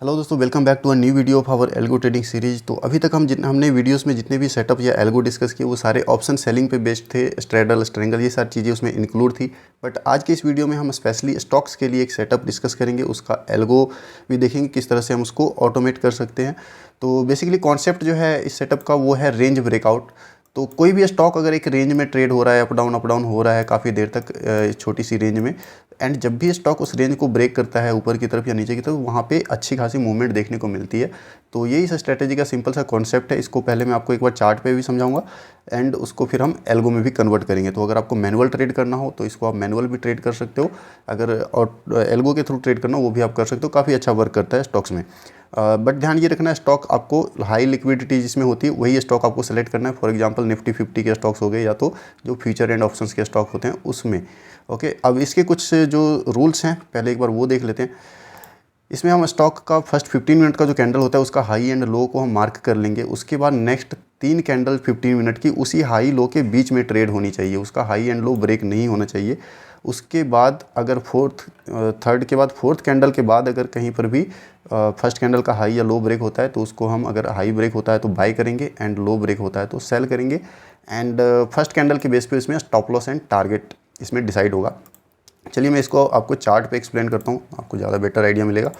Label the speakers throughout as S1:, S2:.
S1: Hello दोस्तों, welcome back to a new video of our algo trading series. तो अभी तक हमने वीडियोस में जितने भी सेटअप या एल्गो डिस्कस किए वो सारे ऑप्शन सेलिंग पे बेस्ड थे। स्ट्रैडल, स्ट्रेंगल, ये सारी चीज़ें उसमें इंक्लूड थी। बट आज के इस वीडियो में हम स्पेशली स्टॉक्स के लिए एक सेटअप डिस्कस करेंगे, उसका एल्गो भी देखेंगे किस तरह से हम उसको ऑटोमेट कर सकते हैं। तो बेसिकली कॉन्सेप्ट जो है इस सेटअप का वो है रेंज ब्रेकआउट। तो कोई भी स्टॉक अगर एक रेंज में ट्रेड हो रहा है, अप डाउन हो रहा है काफ़ी देर तक छोटी सी रेंज में, एंड जब भी स्टॉक उस रेंज को ब्रेक करता है ऊपर की तरफ या नीचे की तरफ, वहाँ पे अच्छी खासी मूवमेंट देखने को मिलती है। तो यही इस स्ट्रेटेजी का सिंपल सा कॉन्सेप्ट है। इसको पहले मैं आपको एक बार चार्ट पे भी समझाऊंगा एंड उसको फिर हम एल्गो में भी कन्वर्ट करेंगे। तो अगर आपको मैनुअल ट्रेड करना हो तो इसको आप मैनुअल भी ट्रेड कर सकते हो, अगर और एल्गो के थ्रू ट्रेड करना हो वो भी आप कर सकते हो। काफ़ी अच्छा वर्क करता है स्टॉक्स में। बट ध्यान ये रखना है, स्टॉक आपको हाई लिक्विडिटी जिसमें होती है वही स्टॉक आपको सेलेक्ट करना है। फॉर एग्जांपल निफ्टी 50 के स्टॉक्स हो गए या तो जो फ्यूचर एंड ऑप्शंस के स्टॉक होते हैं उसमें। ओके, अब इसके कुछ जो रूल्स हैं पहले एक बार वो देख लेते हैं। इसमें हम स्टॉक का फर्स्ट 15 मिनट का जो कैंडल होता है उसका हाई एंड लो को हम मार्क कर लेंगे। उसके बाद नेक्स्ट 3 कैंडल 15 मिनट की उसी हाई लो के बीच में ट्रेड होनी चाहिए, उसका हाई एंड लो ब्रेक नहीं होना चाहिए। उसके बाद अगर थर्ड के बाद फोर्थ कैंडल के बाद अगर कहीं पर भी फर्स्ट कैंडल का हाई या लो ब्रेक होता है तो उसको हम, अगर हाई ब्रेक होता है तो बाय करेंगे एंड लो ब्रेक होता है तो सेल करेंगे। एंड फर्स्ट कैंडल के बेस पे इसमें स्टॉप लॉस एंड टारगेट इसमें डिसाइड होगा। चलिए मैं इसको आपको चार्ट पे एक्सप्लेन करता हूँ, आपको ज़्यादा बेटर आइडिया मिलेगा।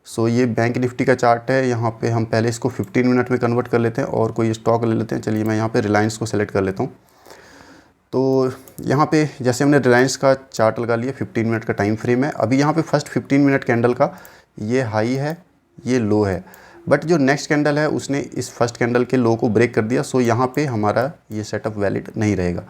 S1: सो ये बैंक निफ्टी का चार्ट है। यहाँ पे हम पहले इसको 15 मिनट में कन्वर्ट कर लेते हैं और कोई स्टॉक ले लेते हैं। चलिए मैं यहाँ पे रिलायंस को सेलेक्ट कर लेता हूँ। तो यहाँ पे जैसे हमने रिलायंस का चार्ट लगा लिया, 15 मिनट का टाइम फ्रेम है। अभी यहाँ पे फर्स्ट 15 मिनट कैंडल का ये हाई है, ये लो है, बट जो नेक्स्ट कैंडल है उसने इस फर्स्ट कैंडल के लो को ब्रेक कर दिया। सो यहाँ पे हमारा ये सेटअप वैलिड नहीं रहेगा।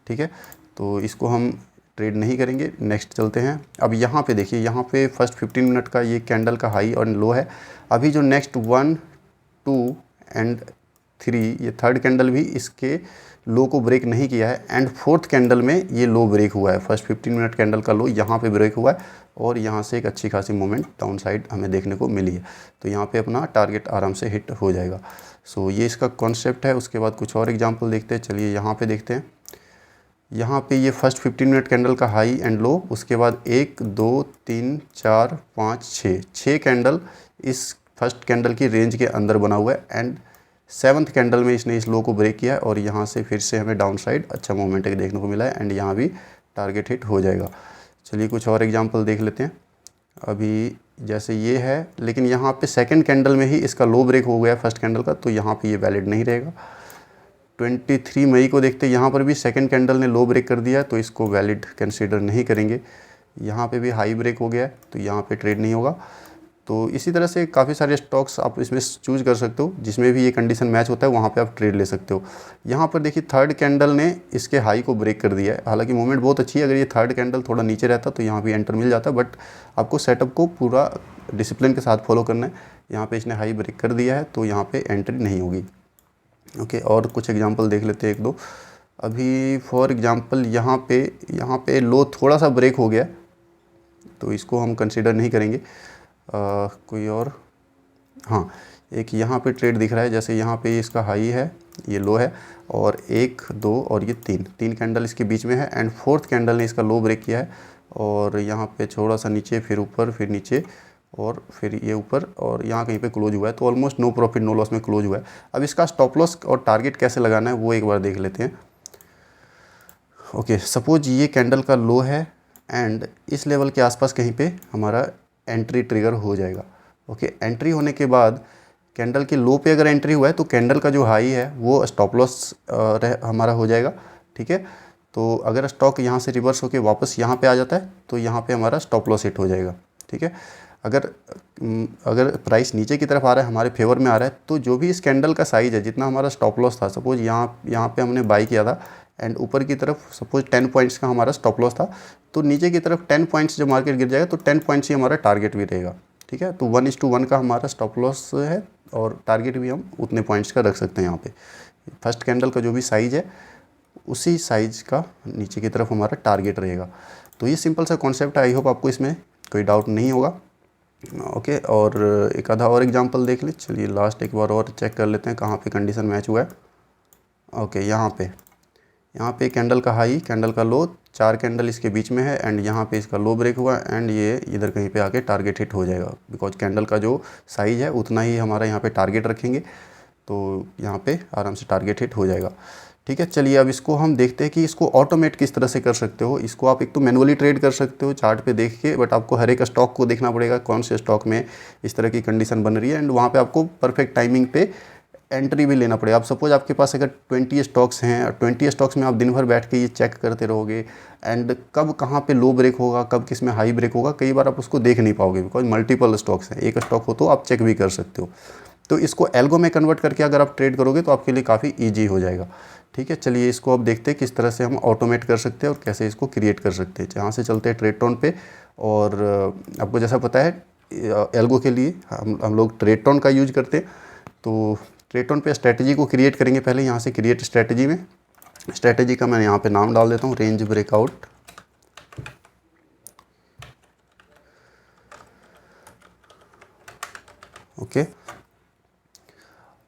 S1: ठीक है, तो इसको हम ट्रेड नहीं करेंगे। नेक्स्ट चलते हैं। अब यहाँ पे देखिए, यहाँ पे फर्स्ट 15 मिनट का ये कैंडल का हाई और लो है। अभी जो नेक्स्ट 1, 2 एंड 3, ये थर्ड कैंडल भी इसके लो को ब्रेक नहीं किया है एंड फोर्थ कैंडल में ये लो ब्रेक हुआ है। फर्स्ट 15 मिनट कैंडल का लो यहाँ पे ब्रेक हुआ है और यहाँ से एक अच्छी खासी मूवमेंट डाउन साइड हमें देखने को मिली है। तो यहाँ पे अपना टारगेट आराम से हिट हो जाएगा। सो ये इसका कॉन्सेप्ट है। उसके बाद कुछ और एग्जांपल देखते हैं। चलिए यहाँ पे देखते हैं। यहाँ पे ये फर्स्ट 15 मिनट कैंडल का हाई एंड लो, उसके बाद 1, 2, 3, 4, 5, 6 कैंडल इस फर्स्ट कैंडल की रेंज के अंदर बना हुआ है एंड सेवन्थ कैंडल में इसने इस लो को ब्रेक किया है और यहाँ से फिर से हमें डाउन साइड अच्छा मोमेंट देखने को मिला है एंड यहाँ भी टारगेट हिट हो जाएगा। चलिए कुछ और एग्जांपल देख लेते हैं। अभी जैसे ये है, लेकिन यहाँ पे सेकंड कैंडल में ही इसका लो ब्रेक हो गया फर्स्ट कैंडल का, तो यहाँ पे ये वैलिड नहीं रहेगा। 23 मई को देखते हैं, यहाँ पर भी सेकंड कैंडल ने लो ब्रेक कर दिया तो इसको वैलिड कंसीडर नहीं करेंगे। यहाँ पे भी हाई ब्रेक हो गया है तो यहाँ पे ट्रेड नहीं होगा। तो इसी तरह से काफ़ी सारे स्टॉक्स आप इसमें चूज़ कर सकते हो, जिसमें भी ये कंडीशन मैच होता है वहाँ पे आप ट्रेड ले सकते हो। यहाँ पर देखिए थर्ड कैंडल ने इसके हाई को ब्रेक कर दिया है। हालांकि मूवमेंट बहुत अच्छी है, अगर ये थर्ड कैंडल थोड़ा नीचे रहता तो यहाँ भी एंटर मिल जाता, बट आपको सेटअप को पूरा डिसिप्लिन के साथ फॉलो करना है। यहाँ पर इसने हाई ब्रेक कर दिया है तो यहाँ पर एंट्री नहीं होगी। ओके, और कुछ एग्जांपल देख लेते हैं एक दो। अभी फॉर एग्जांपल यहाँ पे लो थोड़ा सा ब्रेक हो गया तो इसको हम कंसीडर नहीं करेंगे। कोई और, हाँ, एक यहाँ पे ट्रेड दिख रहा है। जैसे यहाँ पे इसका हाई है, ये लो है, और 1, 2 और ये 3 कैंडल इसके बीच में है एंड फोर्थ कैंडल ने इसका लो ब्रेक किया है और यहाँ पे थोड़ा सा नीचे, फिर ऊपर, फिर नीचे और फिर ये ऊपर और यहाँ कहीं पे क्लोज हुआ है। तो almost no profit no loss में क्लोज हुआ है। अब इसका स्टॉप लॉस और टारगेट कैसे लगाना है वो एक बार देख लेते हैं। ओके, सपोज ये कैंडल का लो है एंड इस लेवल के आसपास कहीं पे हमारा एंट्री ट्रिगर हो जाएगा। ओके, एंट्री होने के बाद कैंडल के लो पे अगर एंट्री हुआ है तो कैंडल का जो हाई है वो स्टॉप लॉस हमारा हो जाएगा। ठीक है, तो अगर स्टॉक यहाँ से रिवर्स होकर वापस यहाँ पे आ जाता है तो यहाँ पे हमारा स्टॉप लॉस हिट हो जाएगा। ठीक है, अगर प्राइस नीचे की तरफ आ रहा है, हमारे फेवर में आ रहा है, तो जो भी इस कैंडल का साइज़ है, जितना हमारा स्टॉप लॉस था, सपोज यहाँ पे हमने बाई किया था एंड ऊपर की तरफ सपोज 10 पॉइंट्स का हमारा स्टॉप लॉस था, तो नीचे की तरफ 10 पॉइंट्स जब मार्केट गिर जाएगा तो 10 पॉइंट्स ही हमारा टारगेट भी रहेगा। ठीक है, तो 1:1 का हमारा स्टॉप लॉस है और टारगेट भी हम उतने पॉइंट्स का रख सकते हैं। यहाँ पे फर्स्ट कैंडल का जो भी साइज़ है उसी साइज़ का नीचे की तरफ हमारा टारगेट रहेगा। तो ये सिंपल सा कॉन्सेप्ट है। आई होप आपको इसमें कोई डाउट नहीं होगा। ओके, और एक आधा और एग्जांपल देख ले। चलिए लास्ट एक बार और चेक कर लेते हैं कहाँ पे कंडीशन मैच हुआ है। ओके, यहाँ पे यहाँ पे कैंडल का हाई, कैंडल का लो, 4 कैंडल इसके बीच में है एंड यहाँ पे इसका लो ब्रेक हुआ एंड ये इधर कहीं पे आके टारगेट हिट हो जाएगा, बिकॉज कैंडल का जो साइज़ है उतना ही हमारा यहाँ पे टारगेट रखेंगे, तो यहाँ पे आराम से टारगेट हिट हो जाएगा। ठीक है, चलिए अब इसको हम देखते हैं कि इसको ऑटोमेट किस तरह से कर सकते हो। इसको आप एक तो मैनुअली ट्रेड कर सकते हो चार्ट पे देख के, बट आपको हर एक स्टॉक को देखना पड़ेगा कौन से स्टॉक में इस तरह की कंडीशन बन रही है एंड वहाँ पे आपको परफेक्ट टाइमिंग पे एंट्री भी लेना पड़ेगा। आप सपोज आपके पास अगर 20 स्टॉक्स हैं और 20 स्टॉक्स में आप दिन भर बैठ के ये चेक करते रहोगे एंड कब कहाँ पे लो ब्रेक होगा, कब किस में हाई ब्रेक होगा, कई बार आप उसको देख नहीं पाओगे, बिकॉज मल्टीपल स्टॉक्स हैं। एक स्टॉक हो तो आप चेक भी कर सकते हो। तो इसको एल्गो में कन्वर्ट करके अगर आप ट्रेड करोगे तो आपके लिए काफ़ी ईजी हो जाएगा। ठीक है, चलिए इसको अब देखते हैं किस तरह से हम ऑटोमेट कर सकते हैं और कैसे इसको क्रिएट कर सकते हैं। यहाँ से चलते हैं ट्रेडटोन पे, और आपको जैसा पता है एल्गो के लिए हम लोग ट्रेडटोन का यूज करते हैं। तो ट्रेडटोन पे स्ट्रेटजी को क्रिएट करेंगे पहले। यहाँ से क्रिएट स्ट्रेटजी में, स्ट्रेटजी का मैं यहाँ पे नाम डाल देता हूँ रेंज ब्रेकआउट।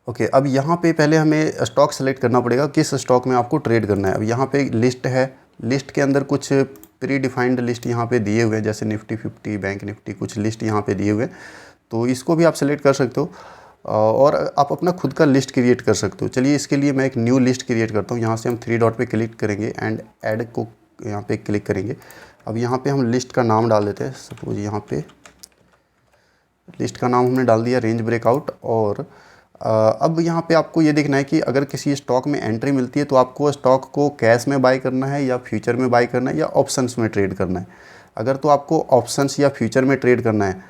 S1: ओके, अब यहाँ पे पहले हमें स्टॉक सेलेक्ट करना पड़ेगा किस स्टॉक में आपको ट्रेड करना है। अब यहाँ पे लिस्ट है, लिस्ट के अंदर कुछ प्री डिफाइंड लिस्ट यहाँ पे दिए हुए हैं, जैसे निफ्टी 50, बैंक निफ्टी, कुछ लिस्ट यहाँ पे दिए हुए हैं, तो इसको भी आप सेलेक्ट कर सकते हो और आप अपना खुद का लिस्ट क्रिएट कर सकते हो। चलिए इसके लिए मैं एक न्यू लिस्ट क्रिएट करता हूँ। यहाँ से हम 3 डॉट पे क्लिक करेंगे एंड ऐड को यहाँ पे क्लिक करेंगे। अब यहाँ पे हम लिस्ट का नाम डाल देते हैं। सपोज यहाँ पे लिस्ट का नाम हमने डाल दिया रेंज ब्रेकआउट। और अब यहाँ पे आपको ये देखना है कि अगर किसी स्टॉक में एंट्री मिलती है तो आपको स्टॉक को कैश में बाय करना है या फ्यूचर में बाय करना है या ऑप्शंस में ट्रेड करना है। अगर तो आपको ऑप्शंस या फ्यूचर में ट्रेड करना है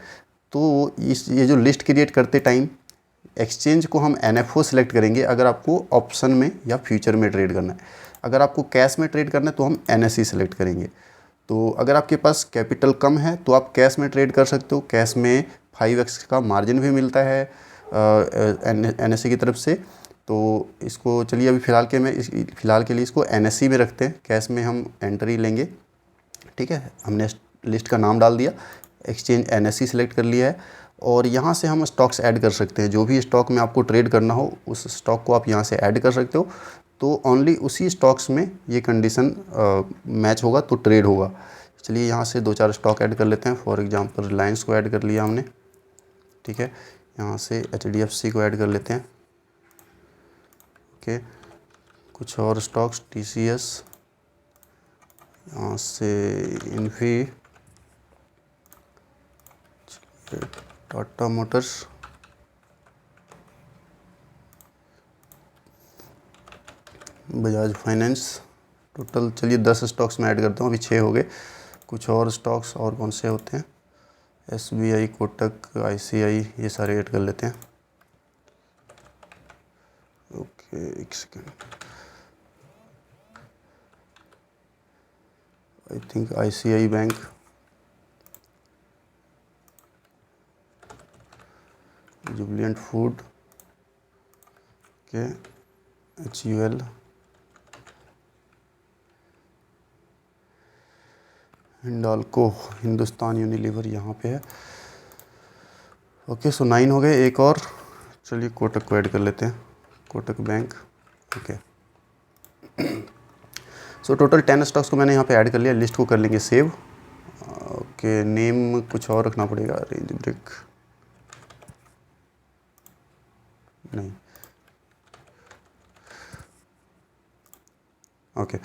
S1: तो ये जो लिस्ट क्रिएट करते टाइम एक्सचेंज को हम NFO सेलेक्ट करेंगे अगर आपको ऑप्शन में या फ्यूचर में ट्रेड करना है। अगर आपको कैश में ट्रेड करना है तो हम NSE सेलेक्ट करेंगे। तो अगर आपके पास कैपिटल कम है तो आप कैश में ट्रेड कर सकते हो। कैश में 5x का मार्जिन भी मिलता है NSE की तरफ से। तो इसको चलिए अभी फ़िलहाल के लिए इसको NSE में रखते हैं, कैश में हम एंट्री लेंगे। ठीक है, हमने लिस्ट का नाम डाल दिया, एक्सचेंज NSE सेलेक्ट कर लिया है और यहाँ से हम स्टॉक्स ऐड कर सकते हैं। जो भी स्टॉक में आपको ट्रेड करना हो उस स्टॉक को आप यहाँ से ऐड कर सकते हो। तो ओनली उसी स्टॉक्स में ये कंडीशन मैच होगा तो ट्रेड होगा। चलिए यहाँ से 2-4 स्टॉक ऐड कर लेते हैं। फॉर एग्जांपल रिलायंस को ऐड कर लिया हमने। ठीक है, यहाँ से HDFC को ऐड कर लेते हैं। ओके, कुछ और स्टॉक्स TCS, यहाँ से Infy, Tata Motors, Bajaj finance. Total चलिए 10 स्टॉक्स में ऐड करता हूँ, अभी 6 हो गए। कुछ और स्टॉक्स और कौन से होते हैं, SBI, कोटक, ICI, ये सारे ऐड कर लेते हैं। ओके, एक second, I think ICI bank, Jubilant food, okay, HUL, Hindalco, Hindustan Unilever यहाँ पे है। ओके, सो 9 हो गए। एक और, चलिए कोटक को ऐड कर लेते हैं, Kotak bank. Okay, so total 10 stocks को मैंने यहाँ पे ऐड कर लिया। लिस्ट को कर लेंगे सेव। ओके, नेम कुछ और रखना पड़ेगा, रेंज ब्रेक नहीं। ओके,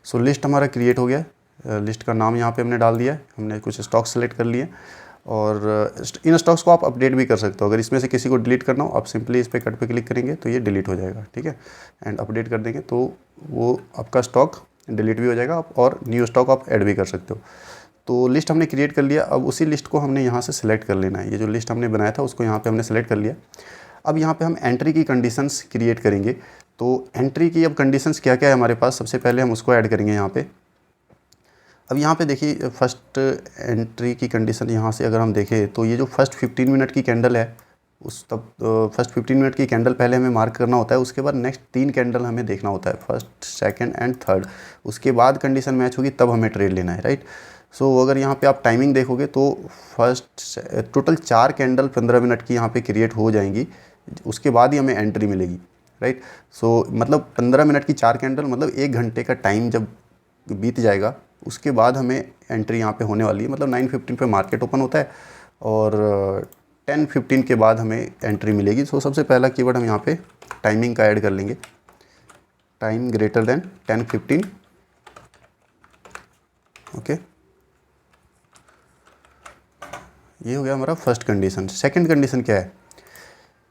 S1: सो लिस्ट हमारा क्रिएट हो गया। लिस्ट का नाम यहाँ पे हमने डाल दिया। हमने कुछ स्टॉक्स सेलेक्ट कर लिए और इन स्टॉक्स को आप अपडेट भी कर सकते हो। अगर इसमें से किसी को डिलीट करना हो आप सिंपली इस पर कट पे क्लिक करेंगे तो ये डिलीट हो जाएगा। ठीक है, एंड अपडेट कर देंगे तो वो आपका स्टॉक डिलीट भी हो जाएगा आप, और न्यू स्टॉक आप ऐड भी कर सकते हो। तो लिस्ट हमने क्रिएट कर लिया। अब उसी लिस्ट को हमने यहाँ से सिलेक्ट कर लेना है। ये जो लिस्ट हमने बनाया था उसको यहाँ पे हमने सेलेक्ट कर लिया। अब यहाँ पे हम एंट्री की कंडीशंस क्रिएट करेंगे। तो एंट्री की अब कंडीशंस क्या क्या है हमारे पास, सबसे पहले हम उसको ऐड करेंगे यहाँ पे। अब यहाँ पे देखिए फर्स्ट एंट्री की कंडीशन यहाँ से अगर हम देखें तो ये जो फर्स्ट 15 मिनट की कैंडल है उस तब फर्स्ट 15 मिनट की कैंडल पहले हमें मार्क करना होता है। उसके बाद नेक्स्ट 3 कैंडल हमें देखना होता है, फर्स्ट, सेकंड एंड थर्ड। उसके बाद कंडीशन मैच होगी तब हमें ट्रेड लेना है, राइट। सो अगर यहाँ पे आप टाइमिंग देखोगे तो फर्स्ट टोटल 4 कैंडल 15 मिनट की यहाँ पे क्रिएट हो जाएंगी, उसके बाद ही हमें एंट्री मिलेगी, राइट। सो मतलब 15 मिनट की 4 कैंडल, मतलब 1 घंटे का टाइम जब बीत जाएगा उसके बाद हमें एंट्री यहाँ पे होने वाली है। मतलब 9:15 पे मार्केट ओपन होता है और 10:15 के बाद हमें एंट्री मिलेगी। सो सबसे पहला कीवर्ड हम यहाँ पे टाइमिंग का ऐड कर लेंगे, टाइम ग्रेटर देन 10:15। ओके, ये हो गया हमारा फर्स्ट कंडीशन। सेकंड कंडीशन क्या है?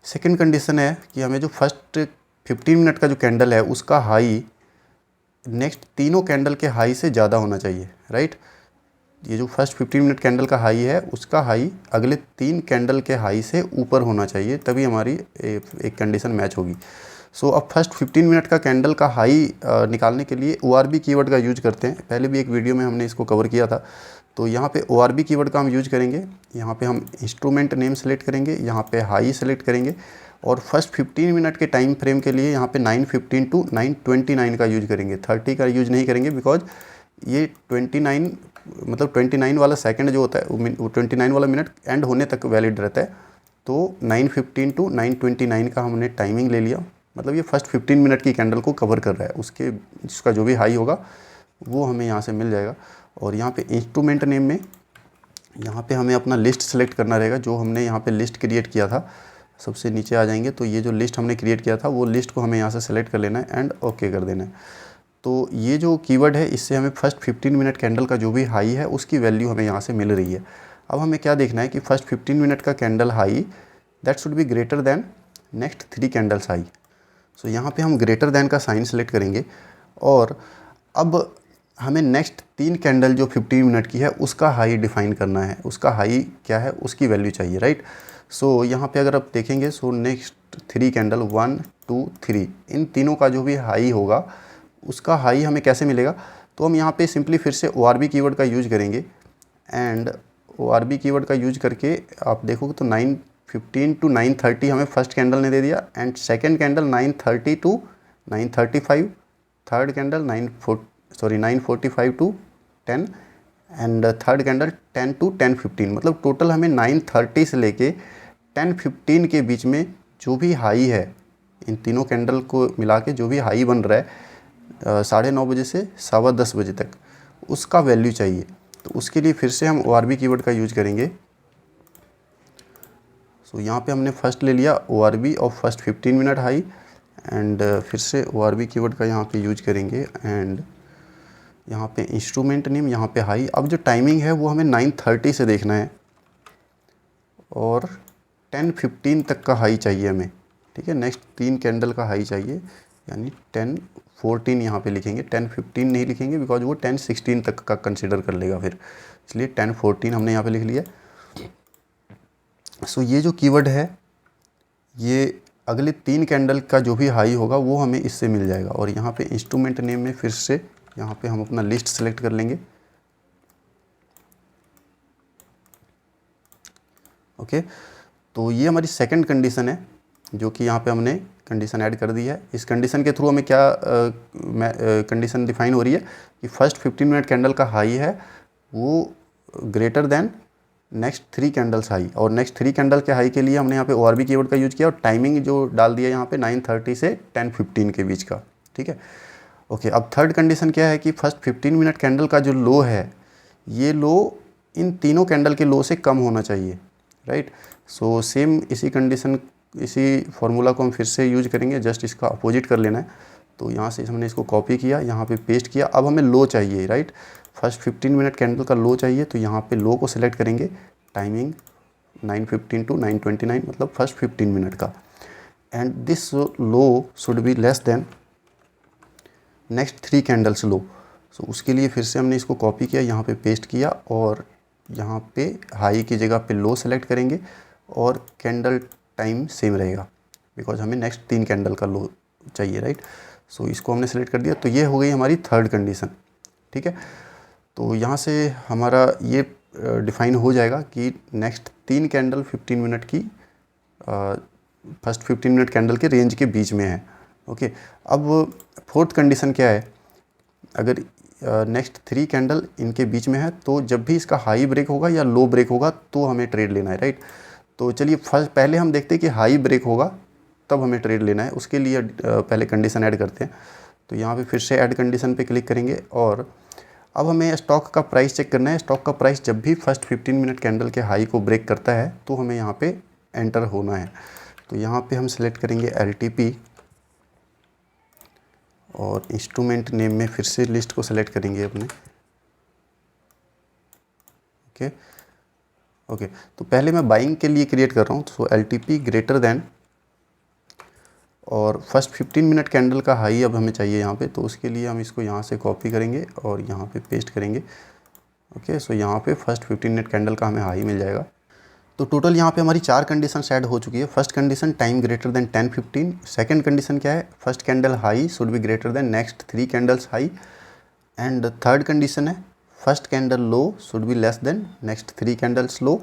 S1: सेकंड कंडीशन है कि हमें जो फर्स्ट 15 मिनट का जो कैंडल है उसका हाई नेक्स्ट तीनों कैंडल के हाई से ज़्यादा होना चाहिए, राइट। ये जो फर्स्ट 15 मिनट कैंडल का हाई है उसका हाई अगले 3 कैंडल के हाई से ऊपर होना चाहिए, तभी हमारी एक कंडीशन मैच होगी। सो अब फर्स्ट 15 मिनट का कैंडल का हाई निकालने के लिए ORB कीवर्ड का यूज करते हैं। पहले भी एक वीडियो में हमने इसको कवर किया था। तो यहाँ पे ORB कीवर्ड का हम यूज करेंगे। यहाँ पे हम इंस्ट्रूमेंट नेम सेलेक्ट करेंगे, यहाँ पे हाई सेलेक्ट करेंगे और फर्स्ट 15 मिनट के टाइम फ्रेम के लिए यहाँ पे 9:15 टू 9:29 का यूज करेंगे। 30 का यूज नहीं करेंगे बिकॉज ये 29 मतलब 29 वाला सेकंड जो होता है वो 29 वाला मिनट एंड होने तक वैलिड रहता है। तो 9:15 टू 9:29 का हमने टाइमिंग ले लिया, मतलब ये फर्स्ट 15 मिनट की कैंडल को कवर कर रहा है। उसका जो भी हाई होगा वो हमें यहाँ से मिल जाएगा। और यहाँ पे इंस्ट्रूमेंट नेम में यहाँ पे हमें अपना लिस्ट सेलेक्ट करना रहेगा, जो हमने यहाँ पे लिस्ट क्रिएट किया था। सबसे नीचे आ जाएंगे तो ये जो लिस्ट हमने क्रिएट किया था वो लिस्ट को हमें यहाँ से सेलेक्ट कर लेना है एंड ओके कर देना है। तो ये जो कीवर्ड है इससे हमें फर्स्ट 15 मिनट कैंडल का जो भी हाई है उसकी वैल्यू हमें यहाँ से मिल रही है। अब हमें क्या देखना है कि फर्स्ट 15 मिनट का candle high that should be greater than next 3 candles high. So यहाँ पे हम ग्रेटर देन का साइन सेलेक्ट करेंगे और अब हमें नेक्स्ट 3 कैंडल जो 15 मिनट की है उसका हाई डिफाइन करना है। उसका हाई क्या है उसकी वैल्यू चाहिए, राइट। सो यहाँ पे अगर आप देखेंगे सो नेक्स्ट 3 कैंडल 1 2 3 इन तीनों का जो भी हाई होगा उसका हाई हमें कैसे मिलेगा? तो हम यहाँ पे सिंपली फिर से ORB कीवर्ड का यूज करेंगे एंड ORB कीवर्ड का यूज करके आप देखोगे तो 9:15 टू 9:30 हमें फर्स्ट कैंडल ने दे दिया and second candle 9:30 to 9:35, third candle 9:45 to 10 and third candle 10 to 10:15। मतलब टोटल हमें 9:30 से लेके 10:15 के बीच में जो भी हाई है इन तीनों कैंडल को मिला के जो भी हाई बन रहा है 9:30 बजे से 10:15 बजे तक उसका वैल्यू चाहिए। तो उसके लिए फिर से हम ORB कीवर्ड का यूज करेंगे। सो यहाँ पे हमने फर्स्ट ले लिया ORB of first 15 minute high and फिर से ORB कीवर्ड का यहाँ पे यूज करेंगे एंड यहाँ पे इंस्ट्रूमेंट नेम, यहाँ पे हाई। अब जो टाइमिंग है वो हमें 9:30 से देखना है और 10:15 तक का हाई चाहिए हमें, ठीक है। नेक्स्ट 3 कैंडल का हाई चाहिए यानी 10:14 यहाँ पे लिखेंगे, 10:15 नहीं लिखेंगे बिकॉज वो 10:16 तक का कंसिडर कर लेगा फिर, इसलिए 10:14 हमने यहाँ पे लिख लिया। सो ये जो कीवर्ड है ये अगले 3 कैंडल का जो भी हाई होगा वो हमें इससे मिल जाएगा। और यहाँ पे इंस्ट्रूमेंट नेम में फिर से यहाँ पे हम अपना लिस्ट सेलेक्ट कर लेंगे। ओके, तो ये हमारी सेकंड कंडीशन है जो कि यहाँ पे हमने कंडीशन ऐड कर दी है। इस कंडीशन के थ्रू हमें क्या कंडीशन डिफाइन हो रही है कि फर्स्ट 15 मिनट कैंडल का हाई है वो greater than next 3 candles high, और नेक्स्ट 3 कैंडल के हाई के लिए हमने यहाँ पे ORB कीवर्ड का यूज किया और टाइमिंग जो डाल दिया यहाँ पे 9:30 से 10:15 के बीच का, ठीक है। ओके, अब थर्ड कंडीशन क्या है कि फर्स्ट 15 मिनट कैंडल का जो लो है ये लो इन तीनों कैंडल के लो से कम होना चाहिए, राइट। सो सेम इसी कंडीशन इसी फार्मूला को हम फिर से यूज करेंगे, जस्ट इसका अपोजिट कर लेना है। तो यहाँ से हमने इसको कॉपी किया, यहाँ पे पेस्ट किया। अब हमें लो चाहिए, राइट। फर्स्ट 15 मिनट कैंडल का लो चाहिए तो यहाँ पे लो को सिलेक्ट करेंगे, टाइमिंग 9:15 टू 9:29 मतलब फर्स्ट 15 मिनट का and this low should be less than next 3 candles low. So उसके लिए फिर से हमने इसको कॉपी किया, यहाँ पे पेस्ट किया और यहाँ पे हाई की जगह पे लो सेलेक्ट करेंगे और कैंडल टाइम सेम रहेगा बिकॉज हमें नेक्स्ट 3 कैंडल का लो चाहिए, राइट। सो इसको हमने सेलेक्ट कर दिया। तो ये हो गई हमारी थर्ड कंडीशन, ठीक है। तो यहाँ से हमारा ये डिफाइन हो जाएगा कि नेक्स्ट 3 कैंडल 15 मिनट की फर्स्ट 15 मिनट कैंडल के रेंज के बीच में है। ओके, अब फोर्थ कंडीशन क्या है? अगर नेक्स्ट 3 कैंडल इनके बीच में है तो जब भी इसका हाई ब्रेक होगा या लो ब्रेक होगा तो हमें ट्रेड लेना है, राइट। तो चलिए पहले हम देखते हैं कि हाई ब्रेक होगा तब हमें ट्रेड लेना है, उसके लिए पहले कंडीशन ऐड करते हैं। तो यहाँ पे फिर से ऐड कंडीशन पे क्लिक करेंगे और अब हमें स्टॉक का प्राइस चेक करना है। स्टॉक का प्राइस जब भी फर्स्ट 15 मिनट कैंडल के हाई को ब्रेक करता है तो हमें यहाँ पे एंटर होना है। तो यहाँ पे हम सेलेक्ट करेंगे LTP और इंस्ट्रूमेंट नेम में फिर से लिस्ट को सेलेक्ट करेंगे अपने। ओके, तो पहले मैं बाइंग के लिए क्रिएट कर रहा हूँ। तो LTP ग्रेटर देन और फर्स्ट 15 मिनट कैंडल का हाई अब हमें चाहिए यहाँ पे। तो उसके लिए हम इसको यहाँ से कॉपी करेंगे और यहाँ पे पेस्ट करेंगे। ओके, सो यहाँ पे फर्स्ट 15 मिनट कैंडल का हमें हाई मिल जाएगा। तो टोटल यहाँ पे हमारी 4 कंडीशन ऐड हो चुकी है। First condition time greater than 10:15। Second condition क्या है, first candle high should be greater than next 3 candles high. And third condition है first candle low should be less than next 3 candles low.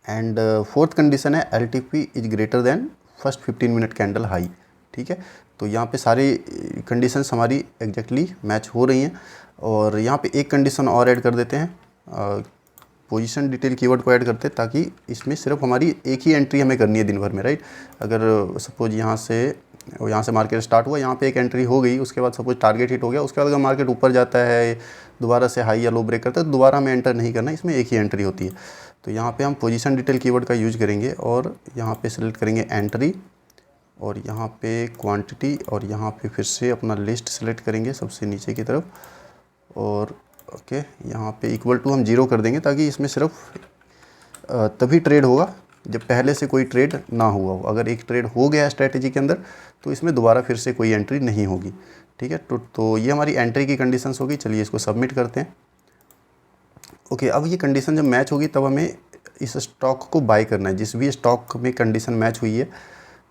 S1: And fourth condition है LTP is greater than first 15 minute candle high. ठीक है, तो यहाँ पे सारी conditions हमारी exactly match हो रही हैं। और यहाँ पे एक कंडीशन और ऐड कर देते हैं, पोजीशन डिटेल कीवर्ड को ऐड करते हैं, ताकि इसमें सिर्फ हमारी एक ही एंट्री हमें करनी है दिन भर में, राइट। अगर सपोज यहाँ से मार्केट स्टार्ट हुआ, यहाँ पे एक एंट्री हो गई, उसके बाद सपोज टारगेट हिट हो गया, उसके बाद अगर मार्केट ऊपर जाता है, दोबारा से हाई या लो ब्रेक करता है, तो दोबारा हमें एंटर नहीं करना, इसमें एक ही एंट्री होती है। तो यहाँ पे हम पोजीशन डिटेल कीवर्ड का यूज करेंगे और यहाँ पे सेलेक्ट करेंगे एंट्री और यहाँ पे क्वांटिटी और यहाँ पे फिर से अपना लिस्ट सेलेक्ट करेंगे सबसे नीचे की तरफ। और ओके, यहाँ पे इक्वल टू हम 0 कर देंगे, ताकि इसमें सिर्फ तभी ट्रेड होगा जब पहले से कोई ट्रेड ना हुआ हो। अगर एक ट्रेड हो गया स्ट्रेटजी के अंदर तो इसमें दोबारा फिर से कोई एंट्री नहीं होगी। ठीक है, तो ये हमारी एंट्री की कंडीशंस होगी। चलिए इसको सबमिट करते हैं। ओके, अब ये कंडीशन जब मैच होगी तब हमें इस स्टॉक को बाय करना है, जिस भी स्टॉक में कंडीशन मैच हुई है।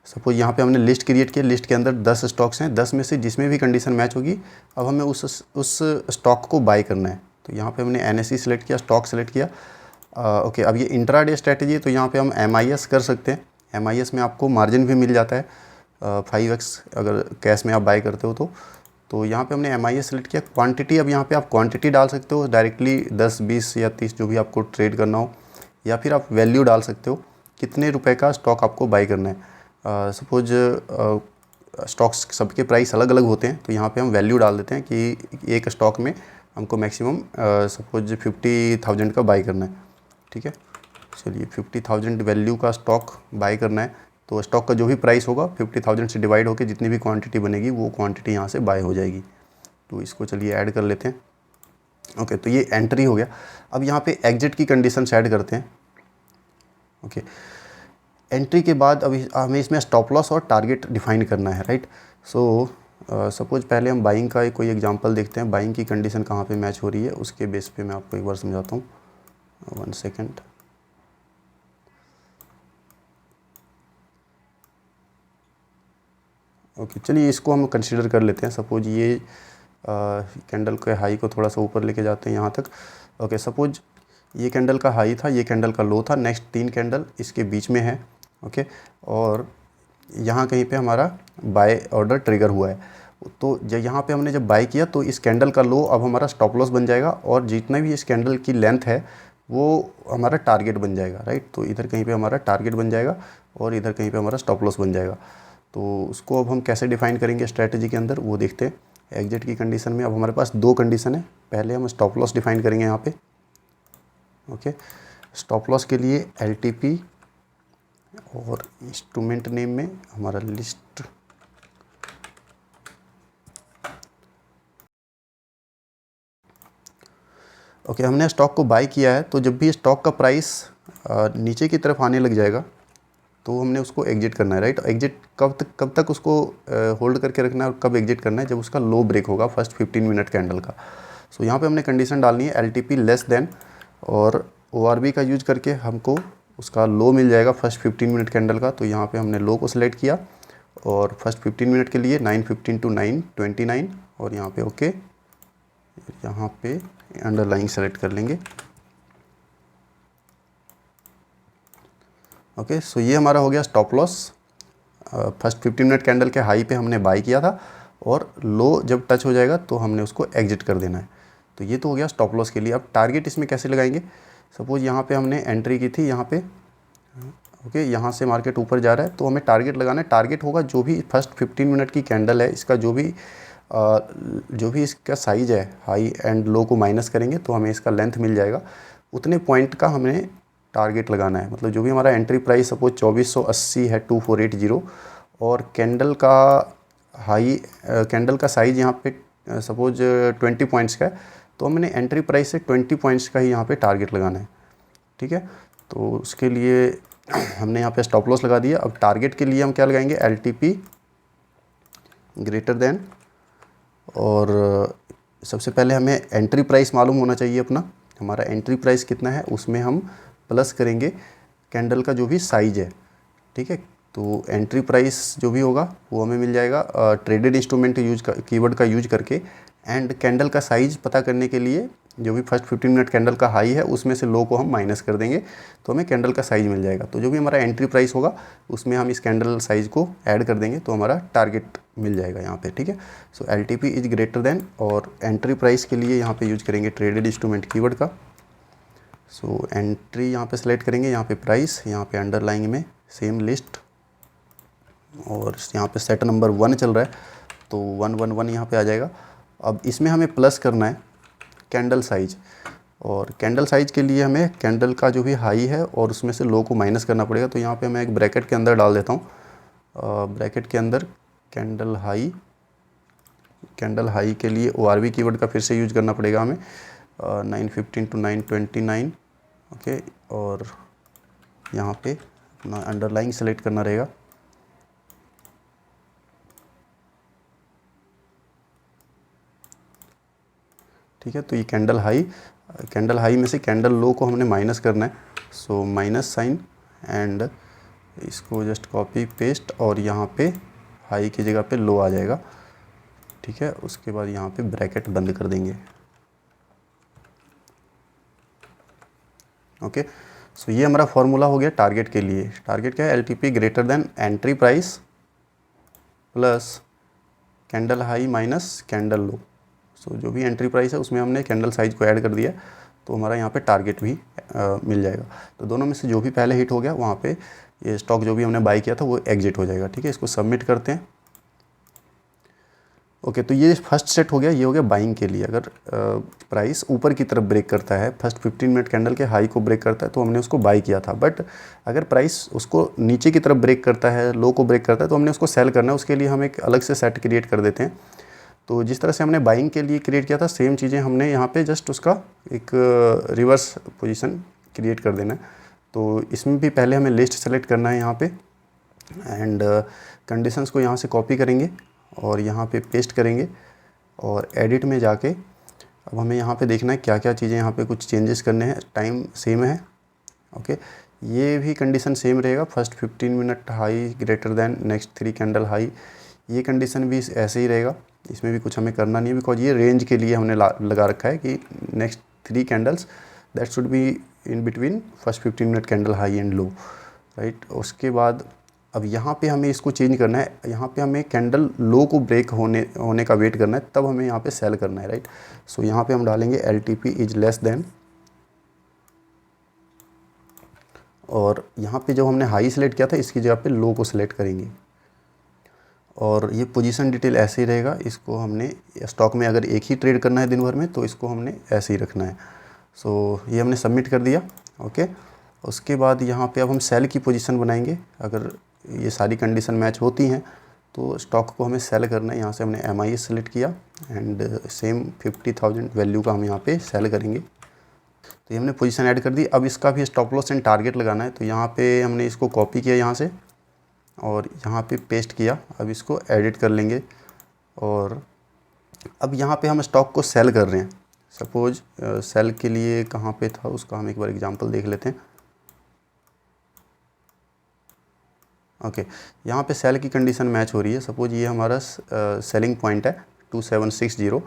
S1: सपोज यहाँ पे हमने लिस्ट क्रिएट किया, लिस्ट के अंदर 10 स्टॉक्स हैं, 10 में से जिसमें भी कंडीशन मैच होगी अब हमें उस स्टॉक को बाय करना है। तो यहाँ पे हमने NSE सेलेक्ट किया, स्टॉक सेलेक्ट किया। ओके, अब ये इंट्राडे स्ट्रैटेजी है, तो यहाँ पे हम MIS कर सकते हैं। MIS में आपको मार्जिन भी मिल जाता है 5x अगर कैश में आप बाय करते हो तो यहाँ पे हमने MIS सेलेक्ट किया। क्वांटिटी, अब यहाँ पे आप क्वांटिटी डाल सकते हो डायरेक्टली 10, 20 या 30 जो भी आपको ट्रेड करना हो, या फिर आप वैल्यू डाल सकते हो कितने रुपए का स्टॉक आपको बाय करना है। सपोज स्टॉक्स सबके प्राइस अलग अलग होते हैं, तो यहाँ पे हम वैल्यू डाल देते हैं कि एक स्टॉक में हमको मैक्सिमम सपोज 50,000 का बाय करना है। ठीक है, चलिए 50,000 वैल्यू का स्टॉक बाय करना है। तो स्टॉक का जो भी प्राइस होगा 50,000 से डिवाइड होकर जितनी भी क्वांटिटी बनेगी वो क्वांटिटी यहाँ से बाय हो जाएगी। तो इसको चलिए ऐड कर लेते हैं। ओके, तो ये एंट्री हो गया। अब यहाँ पे एग्जिट की कंडीशन ऐड करते हैं। ओके, एंट्री के बाद अभी हमें इसमें स्टॉप लॉस और टारगेट डिफाइन करना है, राइट। सो सपोज पहले हम बाइंग का कोई एग्जांपल देखते हैं, बाइंग की कंडीशन कहाँ पे मैच हो रही है, उसके बेस पे मैं आपको एक बार समझाता हूँ। 1 सेकेंड। ओके, चलिए इसको हम कंसीडर कर लेते हैं। सपोज ये कैंडल के हाई को थोड़ा सा ऊपर लेके जाते हैं यहाँ तक। ओके, सपोज ये कैंडल का हाई था, ये कैंडल का लो था, नेक्स्ट 3 कैंडल इसके बीच में है। ओके, और यहाँ कहीं पे हमारा बाय ऑर्डर ट्रिगर हुआ है। तो जब यहाँ पे हमने जब बाय किया तो इस कैंडल का लो अब हमारा स्टॉप लॉस बन जाएगा, और जितना भी इस कैंडल की लेंथ है वो हमारा टारगेट बन जाएगा, राइट। तो इधर कहीं पे हमारा टारगेट बन जाएगा और इधर कहीं पे हमारा स्टॉप लॉस बन जाएगा। तो उसको अब हम कैसे डिफाइन करेंगे स्ट्रैटेजी के अंदर वो देखते हैं। एग्जिट की कंडीशन में अब हमारे पास 2 कंडीशन है। पहले हम स्टॉप लॉस डिफाइन करेंगे यहाँ पे। ओके, स्टॉप लॉस के लिए LTP और इंस्ट्रूमेंट नेम में हमारा लिस्ट। ओके, हमने स्टॉक को बाय किया है, तो जब भी स्टॉक का प्राइस नीचे की तरफ आने लग जाएगा तो हमने उसको एग्जिट करना है, राइट। एग्जिट कब तक उसको होल्ड करके रखना है और कब एग्जिट करना है, जब उसका लो ब्रेक होगा फर्स्ट 15 मिनट कैंडल का। सो यहाँ पे हमने कंडीशन डालनी है LTP लेस देन, और ORB का यूज करके हमको उसका लो मिल जाएगा फर्स्ट 15 मिनट कैंडल का। तो यहाँ पे हमने लो को सिलेक्ट किया और फर्स्ट 15 मिनट के लिए 9:15 to 9:29 और यहाँ पे ओके, यहाँ पे अंडरलाइन सेलेक्ट कर लेंगे। ओके, सो ये हमारा हो गया stop loss. First 15 minute candle के हाई पे हमने बाय किया था और लो जब टच हो जाएगा तो हमने उसको एग्जिट कर देना है। तो ये तो हो गया स्टॉप लॉस के लिए। अब टारगेट इसमें कैसे लगाएंगे। सपोज यहाँ पे हमने एंट्री की थी, यहाँ पे ओके, यहाँ से मार्केट ऊपर जा रहा है तो हमें टारगेट लगाना है। टारगेट होगा जो भी फर्स्ट 15 मिनट की कैंडल है, इसका जो भी इसका साइज़ है, हाई एंड लो को माइनस करेंगे तो हमें इसका लेंथ मिल जाएगा। उतने पॉइंट का हमें टारगेट लगाना है। मतलब जो भी हमारा एंट्री प्राइस सपोज 2480 है 2480, और कैंडल का साइज़ यहाँ पे सपोज 20 पॉइंट्स का है, तो हमने एंट्री प्राइस से 20 पॉइंट्स का ही यहाँ पे टारगेट लगाना है। ठीक है, तो उसके लिए हमने यहाँ पे स्टॉप लॉस लगा दिया। अब टारगेट के लिए हम क्या लगाएंगे, LTP ग्रेटर देन, और सबसे पहले हमें एंट्री प्राइस मालूम होना चाहिए अपना, हमारा एंट्री प्राइस कितना है, उसमें हम प्लस करेंगे कैंडल का जो भी साइज है। ठीक है, तो एंट्री प्राइस जो भी होगा वो हमें मिल जाएगा ट्रेडेड इंस्ट्रूमेंट कीवर्ड का यूज करके, एंड कैंडल का साइज पता करने के लिए जो भी फर्स्ट 15 मिनट कैंडल का हाई है उसमें से लो को हम माइनस कर देंगे तो हमें कैंडल का साइज मिल जाएगा। तो जो भी हमारा एंट्री प्राइस होगा उसमें हम इस कैंडल साइज को ऐड कर देंगे तो हमारा टारगेट मिल जाएगा यहाँ पे। ठीक है, सो LTP इज ग्रेटर देन, और एंट्री प्राइस के लिए यहाँ पे यूज करेंगे ट्रेडेड इंस्ट्रूमेंट कीवर्ड का। सो एंट्री यहाँ पे सेलेक्ट करेंगे, यहाँ पे प्राइस, यहाँ पे अंडरलाइंग में सेम लिस्ट, और यहाँ पे सेट नंबर 1 चल रहा है तो 111 यहाँ पे आ जाएगा। अब इसमें हमें प्लस करना है कैंडल साइज, और कैंडल साइज के लिए हमें कैंडल का जो भी हाई है और उसमें से लो को माइनस करना पड़ेगा। तो यहाँ पे मैं एक ब्रैकेट के अंदर डाल देता हूँ, ब्रैकेट के अंदर कैंडल हाई के लिए ORB कीवर्ड का फिर से यूज करना पड़ेगा हमें, 915 to 929। ओके, और यहाँ पे अपना अंडरलाइन सेलेक्ट करना रहेगा। ठीक है, तो ये कैंडल हाई में से कैंडल लो को हमने माइनस करना है, सो माइनस साइन, एंड इसको जस्ट कॉपी पेस्ट, और यहाँ पे हाई की जगह पे लो आ जाएगा। ठीक है, उसके बाद यहाँ पे ब्रैकेट बंद कर देंगे। ओके, सो ये हमारा फॉर्मूला हो गया टारगेट के लिए। टारगेट क्या है, LTP greater than entry price plus candle high minus candle low. So जो भी एंट्री प्राइस है उसमें हमने कैंडल साइज को ऐड कर दिया तो हमारा यहाँ पे टारगेट भी मिल जाएगा। तो दोनों में से जो भी पहले हिट हो गया वहाँ पे ये स्टॉक जो भी हमने बाई किया था वो एग्जिट हो जाएगा। ठीक है, इसको सबमिट करते हैं। ओके, तो ये फर्स्ट सेट हो गया, ये हो गया बाइंग के लिए। अगर प्राइस ऊपर की तरफ ब्रेक करता है, फर्स्ट 15 मिनट कैंडल के हाई को ब्रेक करता है तो हमने उसको बाई किया था। बट अगर प्राइस उसको नीचे की तरफ ब्रेक करता है, लो को ब्रेक करता है, तो हमने उसको सेल करना है। उसके लिए हम एक अलग से सेट क्रिएट कर देते हैं। तो जिस तरह से हमने बाइंग के लिए क्रिएट किया था सेम चीज़ें हमने यहाँ पे जस्ट उसका एक रिवर्स पोजीशन क्रिएट कर देना है। तो इसमें भी पहले हमें लिस्ट सेलेक्ट करना है यहाँ पे, एंड कंडीशंस को यहाँ से कॉपी करेंगे और यहाँ पे पेस्ट करेंगे, और एडिट में जाके अब हमें यहाँ पे देखना है क्या क्या चीज़ें यहाँ पे कुछ चेंजेस करने हैं। टाइम सेम है, ओके, ये भी कंडीशन सेम रहेगा, first 15 minute high greater than next 3 candle high, ये कंडीशन भी ऐसे ही रहेगा। इसमें भी कुछ हमें करना नहीं है, बिकॉज ये रेंज के लिए हमने लगा रखा है कि next 3 candles that should be in between first 15 minute candle high and low, right. उसके बाद अब यहाँ पे हमें इसको चेंज करना है, यहाँ पे हमें कैंडल लो को ब्रेक होने का वेट करना है, तब हमें यहाँ पे सेल करना है, राइट। सो यहाँ पे हम डालेंगे LTP इज लेस देन, और यहाँ पे जो हमने हाई सेलेक्ट किया था इसकी जगह पे लो को सिलेक्ट करेंगे, और ये पोजीशन डिटेल ऐसे ही रहेगा। इसको हमने स्टॉक में अगर एक ही ट्रेड करना है दिन भर में तो इसको हमने ऐसे ही रखना है। सो ये हमने सबमिट कर दिया, ओके। उसके बाद यहाँ पे अब हम सेल की पोजीशन बनाएंगे। अगर ये सारी कंडीशन मैच होती हैं तो स्टॉक को हमें सेल करना है। यहाँ से हमने MIS सेलेक्ट किया एंड सेम 50,000 वैल्यू का हम यहाँ पे सेल करेंगे। तो ये हमने पोजीशन ऐड कर दी। अब इसका भी स्टॉप लॉस एंड टारगेट लगाना है, तो यहाँ पे हमने इसको कॉपी किया यहाँ से और यहाँ पे पेस्ट किया। अब इसको एडिट कर लेंगे, और अब यहाँ पे हम स्टॉक को सेल कर रहे हैं। सपोज सेल के लिए कहाँ पे था उसका हम एक बार एग्जांपल देख लेते हैं। ओके, यहाँ पे सेल की कंडीशन मैच हो रही है। सपोज ये हमारा सेलिंग पॉइंट है 2760,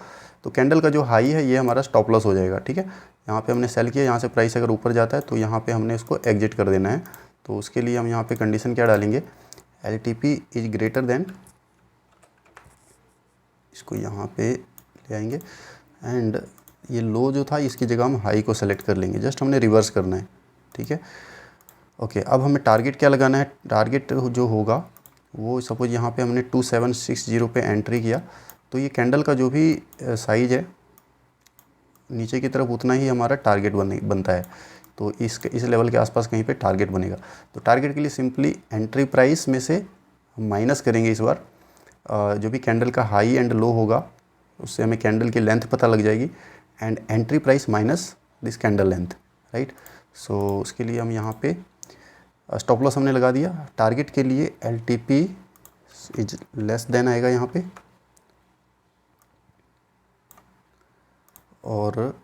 S1: तो कैंडल का जो हाई है ये हमारा स्टॉप लॉस हो जाएगा, ठीक है। यहाँ पे हमने सेल किया, यहाँ से प्राइस अगर ऊपर जाता है तो यहाँ पे हमने इसको एग्जिट कर देना है। तो उसके लिए हम यहाँ पे कंडीशन क्या डालेंगे, LTP इज ग्रेटर देन, इसको यहाँ पे ले आएंगे, एंड ये लो जो था इसकी जगह हम हाई को सेलेक्ट कर लेंगे। जस्ट हमने रिवर्स करना है, ठीक है। ओके, अब हमें टारगेट क्या लगाना है। टारगेट जो होगा वो सपोज यहाँ पे हमने 2760 पे एंट्री किया, तो ये कैंडल का जो भी साइज है नीचे की तरफ उतना ही हमारा टारगेट बनता है। तो इस लेवल के आसपास कहीं पे टारगेट बनेगा। तो टारगेट के लिए सिंपली एंट्री प्राइस में से हम माइनस करेंगे इस बार जो भी कैंडल का हाई एंड लो होगा, उससे हमें कैंडल की लेंथ पता लग जाएगी, and entry price minus this candle length, right. So उसके लिए हम यहाँ पे स्टॉप लॉस हमने लगा दिया। टारगेट के लिए LTP इज लेस देन आएगा यहाँ पे, और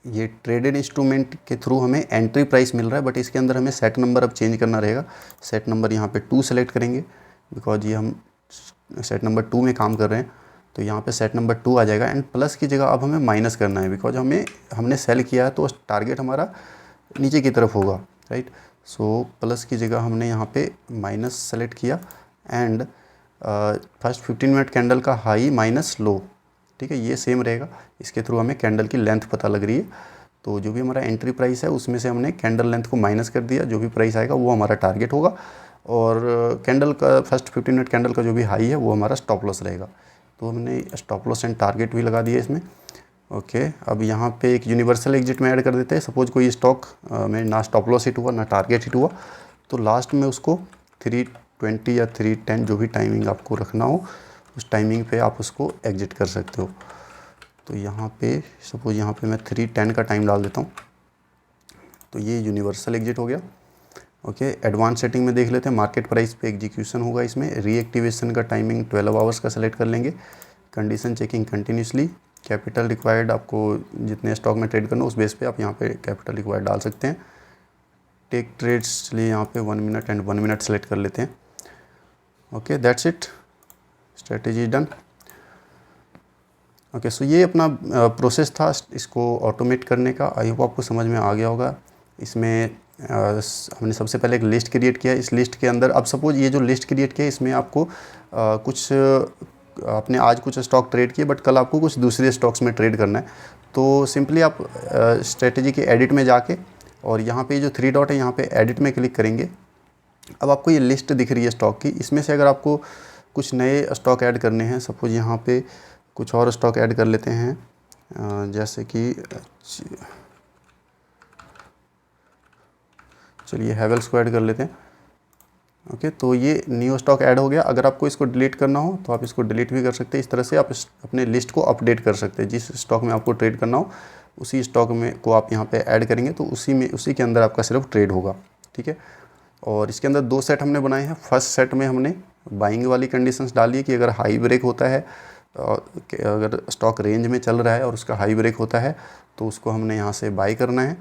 S1: ये ट्रेडेड इंस्ट्रूमेंट के थ्रू हमें एंट्री प्राइस मिल रहा है, बट इसके अंदर हमें सेट नंबर अब चेंज करना रहेगा। सेट नंबर यहाँ पे 2 सेलेक्ट करेंगे, बिकॉज ये हम सेट नंबर 2 में काम कर रहे हैं, तो यहाँ पे सेट नंबर 2 आ जाएगा। एंड प्लस की जगह अब हमें माइनस करना है, बिकॉज हमने सेल किया है तो टारगेट हमारा नीचे की तरफ होगा, राइट। सो प्लस की जगह हमने यहाँ पे माइनस सेलेक्ट किया, एंड फर्स्ट 15 मिनट कैंडल का हाई माइनस लो, ठीक है, ये सेम रहेगा। इसके थ्रू हमें कैंडल की लेंथ पता लग रही है, तो जो भी हमारा एंट्री प्राइस है उसमें से हमने कैंडल लेंथ को माइनस कर दिया, जो भी प्राइस आएगा वो हमारा टारगेट होगा, और कैंडल का फर्स्ट 15 मिनट कैंडल का जो भी हाई है वो हमारा स्टॉप लॉस रहेगा। तो हमने स्टॉप लॉस एंड टारगेट भी लगा दिया इसमें। ओके, अब यहाँ पे एक यूनिवर्सल एग्जिट में ऐड कर देते हैं। सपोज कोई स्टॉक में ना स्टॉप लॉस हिट हुआ ना टारगेट हिट हुआ, तो लास्ट में उसको 320 या 310 जो भी टाइमिंग आपको रखना हो उस टाइमिंग पे आप उसको एग्जिट कर सकते हो। तो यहाँ पे सपोज यहाँ पे मैं 310 का टाइम डाल देता हूँ, तो ये यूनिवर्सल एग्जिट हो गया। ओके, एडवांस सेटिंग में देख लेते हैं। मार्केट प्राइस पे एग्जीक्यूशन होगा, इसमें रीएक्टिवेशन का टाइमिंग 12 आवर्स का सेलेक्ट कर लेंगे। Condition checking continuously, capital required आपको जितने स्टॉक में ट्रेड करना उस बेस पे आप यहाँ पे कैपिटल रिक्वायर्ड डाल सकते हैं। टेक ट्रेड्स लिए यहाँ पे 1 मिनट एंड 1 मिनट सेलेक्ट कर लेते हैं। Okay, that's it, strategy done. Okay, so ये अपना प्रोसेस था इसको ऑटोमेट करने का। आई होप आपको समझ में आ गया होगा। इसमें हमने सबसे पहले एक लिस्ट क्रिएट किया। इस लिस्ट के अंदर अब सपोज ये जो लिस्ट क्रिएट किया इसमें आपको कुछ आपने आज कुछ स्टॉक ट्रेड किए, बट कल आपको कुछ दूसरे स्टॉक्स में ट्रेड करना है, तो सिंपली आप स्ट्रेटेजी के एडिट में जाके और यहाँ पे जो 3 डॉट है यहाँ पे एडिट में क्लिक करेंगे। अब आपको ये लिस्ट दिख रही है स्टॉक की, इसमें से अगर आपको कुछ नए स्टॉक ऐड करने हैं, सपोज यहाँ पे कुछ और स्टॉक ऐड कर लेते हैं, जैसे कि चलिए हैवेल्स को ऐड कर लेते हैं। ओके, तो ये न्यू स्टॉक ऐड हो गया। अगर आपको इसको डिलीट करना हो तो आप इसको डिलीट भी कर सकते हैं। इस तरह से आप अपने लिस्ट को अपडेट कर सकते हैं। जिस स्टॉक में आपको ट्रेड करना हो उसी स्टॉक में को आप यहाँ पे ऐड करेंगे, तो उसी के अंदर आपका सिर्फ ट्रेड होगा, ठीक है। और इसके अंदर 2 सेट हमने बनाए हैं। फर्स्ट सेट में हमने बाइंग वाली कंडीशंस डाली है कि अगर हाई ब्रेक होता है, अगर स्टॉक रेंज में चल रहा है और उसका हाई ब्रेक होता है तो उसको हमने यहाँ से बाई करना है,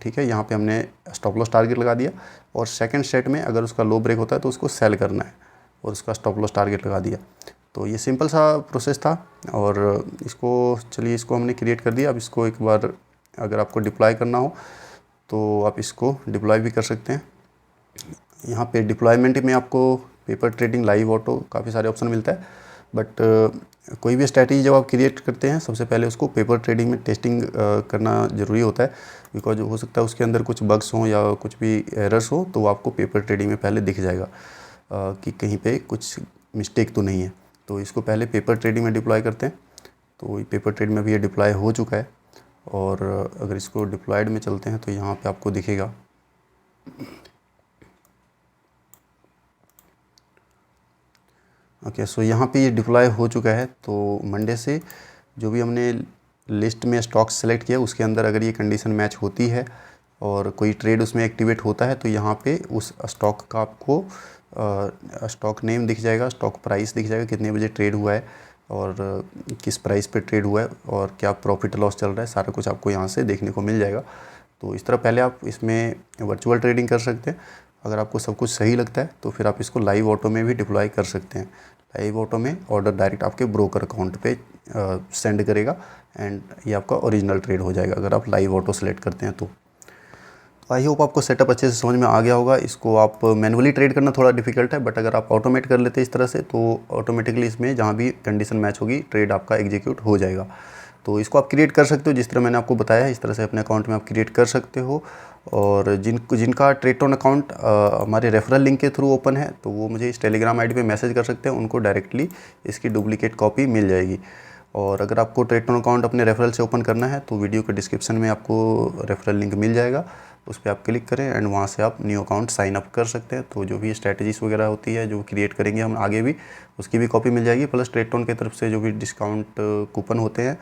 S1: ठीक है। यहाँ पे हमने स्टॉप लॉस टारगेट लगा दिया। और सेकंड सेट में अगर उसका लो ब्रेक होता है तो उसको सेल करना है और उसका स्टॉप लॉस टारगेट लगा दिया। तो ये सिंपल सा प्रोसेस था, और चलिए इसको हमने क्रिएट कर दिया। अब इसको एक बार अगर आपको डिप्लॉय करना हो तो आप इसको डिप्लॉय भी कर सकते हैं। यहाँ पे डिप्लॉयमेंट में आपको पेपर ट्रेडिंग, लाइव ऑटो, काफ़ी सारे ऑप्शन मिलता है, बट कोई भी स्ट्रैटेजी जब आप क्रिएट करते हैं सबसे पहले उसको पेपर ट्रेडिंग में टेस्टिंग करना ज़रूरी होता है, बिकॉज हो सकता है उसके अंदर कुछ बग्स हों या कुछ भी एरर्स हो, तो आपको पेपर ट्रेडिंग में पहले दिख जाएगा कि कहीं पे कुछ मिस्टेक तो नहीं है। तो इसको पहले पेपर ट्रेडिंग में डिप्लॉय करते हैं। तो पेपर ट्रेड में भी ये डिप्लॉय हो चुका है, और अगर इसको डिप्लॉयड में चलते हैं तो यहाँ पे आपको दिखेगा। ओके, सो यहाँ पे ये डिप्लॉय हो चुका है। तो मंडे से जो भी हमने लिस्ट में स्टॉक सेलेक्ट किया उसके अंदर अगर ये कंडीशन मैच होती है और कोई ट्रेड उसमें एक्टिवेट होता है, तो यहाँ पे उस स्टॉक का आपको स्टॉक नेम दिख जाएगा, स्टॉक प्राइस दिख जाएगा, कितने बजे ट्रेड हुआ है और किस प्राइस पे ट्रेड हुआ है और क्या प्रॉफिट लॉस चल रहा है, सारा कुछ आपको यहाँ से देखने को मिल जाएगा। तो इस तरह पहले आप इसमें वर्चुअल ट्रेडिंग कर सकते हैं। अगर आपको सब कुछ सही लगता है तो फिर आप इसको लाइव ऑटो में भी डिप्लॉय कर सकते हैं। लाइव ऑटो में ऑर्डर डायरेक्ट आपके ब्रोकर अकाउंट पे सेंड करेगा, एंड ये आपका ओरिजिनल ट्रेड हो जाएगा अगर आप लाइव ऑटो सेलेक्ट करते हैं तो। आई होप आपको सेटअप अच्छे से समझ में आ गया होगा। इसको आप मैनुअली ट्रेड करना थोड़ा डिफिकल्ट है, बट अगर आप ऑटोमेट कर लेते हैं इस तरह से तो ऑटोमेटिकली इसमें जहाँ भी कंडीशन मैच होगी ट्रेड आपका एग्जीक्यूट हो जाएगा। तो इसको आप क्रिएट कर सकते हो जिस तरह मैंने आपको बताया है, इस तरह से अपने अकाउंट में आप क्रिएट कर सकते हो। और जिनका ट्रेटोन अकाउंट हमारे रेफरल लिंक के थ्रू ओपन है तो वो मुझे इस टेलीग्राम आईडी पे मैसेज कर सकते हैं, उनको डायरेक्टली इसकी डुप्लीकेट कॉपी मिल जाएगी। और अगर आपको ट्रेटोन अकाउंट अपने रेफरल से ओपन करना है तो वीडियो के डिस्क्रिप्शन में आपको रेफरल लिंक मिल जाएगा, उस पर आप क्लिक करें एंड वहाँ से आप न्यू अकाउंट साइन अप कर सकते हैं। तो जो भी स्ट्रैटेजीज वगैरह होती है जो क्रिएट करेंगे हम आगे भी, उसकी भी कॉपी मिल जाएगी, प्लस ट्रेटोन की तरफ से जो भी डिस्काउंट कूपन होते हैं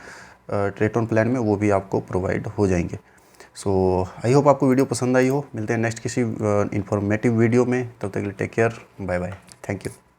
S1: ट्रेटोन प्लान में वो भी आपको प्रोवाइड हो जाएंगे। सो आई होप आपको वीडियो पसंद आई हो। मिलते हैं नेक्स्ट किसी इंफॉर्मेटिव वीडियो में, तब तक के लिए take care, bye bye, thank you.